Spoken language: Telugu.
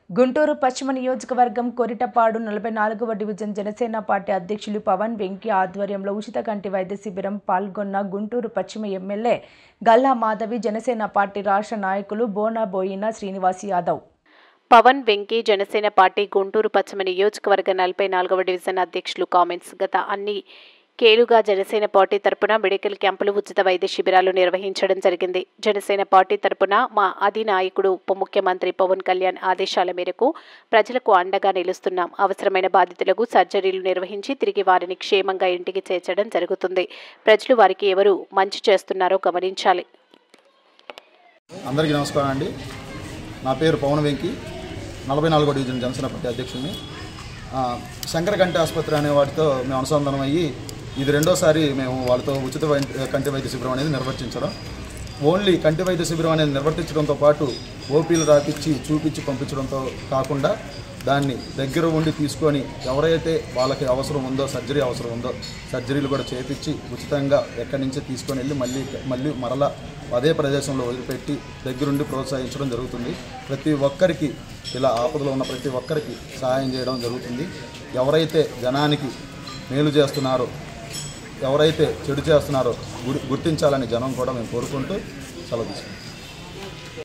గుంటూరు పశ్చిమ నియోజకవర్గం కొరిటపాడు 44వ డివిజన్ జనసేన పార్టీ అధ్యక్షులు పవన్ వెంకీ ఆధ్వర్యంలో ఉచిత కంటి వైద్య శిబిరం పాల్గొన్న గుంటూరు పశ్చిమ ఎమ్మెల్యే గల్లా మాధవి, జనసేన పార్టీ రాష్ట్ర నాయకులు బోయిన శ్రీనివాస్ యాదవ్. పవన్ వెంకీ జనసేన పార్టీ గుంటూరు పశ్చిమ నియోజకవర్గ 44వ డివిజన్ అధ్యక్షులు కామెంట్స్. గత అన్ని కేలుగా జనసేన పార్టీ తరపున మెడికల్ క్యాంపులు, ఉచిత వైద్య శిబిరాలు నిర్వహించడం జరిగింది. జనసేన పార్టీ తరపున మా అధినాయకుడు ఉప ముఖ్యమంత్రి పవన్ కళ్యాణ్ ఆదేశాల మేరకు ప్రజలకు అండగా నిలుస్తున్నాం. అవసరమైన బాధితులకు సర్జరీలు నిర్వహించి తిరిగి వారిని క్షేమంగా ఇంటికి చేర్చడం జరుగుతుంది. ప్రజలు వారికి ఎవరు మంచి చేస్తున్నారో గమనించాలి. అందరికీ నమస్కారం అండి. నా పేరు పవన్ వెంకీ, 44వ డివిజన్ జనసేన పార్టీ అధ్యక్షుడిని. శంకర కంటి ఆసుపత్రి అనే వాటితో మేము అనుసంధానం అయ్యి ఇది రెండోసారి మేము వాళ్ళతో ఉచిత కంటి వైద్య శిబిరం అనేది నిర్వర్తించడం. ఓన్లీ కంటి వైద్య శిబిరం అనేది నిర్వర్తించడంతో పాటు ఓపీలు రాపిచ్చి చూపించి పంపించడంతో కాకుండా దాన్ని దగ్గర ఉండి తీసుకొని ఎవరైతే వాళ్ళకి అవసరం ఉందో, సర్జరీ అవసరం ఉందో సర్జరీలు కూడా చేపించి ఉచితంగా ఎక్కడి నుంచి తీసుకొని వెళ్ళి మళ్ళీ మరలా అదే ప్రదేశంలో వదిలిపెట్టి దగ్గరుండి ప్రోత్సహించడం జరుగుతుంది. ప్రతి ఒక్కరికి ఇలా ఆపదలో ఉన్న ప్రతి ఒక్కరికి సహాయం చేయడం జరుగుతుంది. ఎవరైతే జనానికి మేలు చేస్తున్నారో, ఎవరైతే చెడు చేస్తున్నారో గుర్తించాలని జనం కూడా మేము కోరుకుంటూ సెలవు తీసుకుంటాం.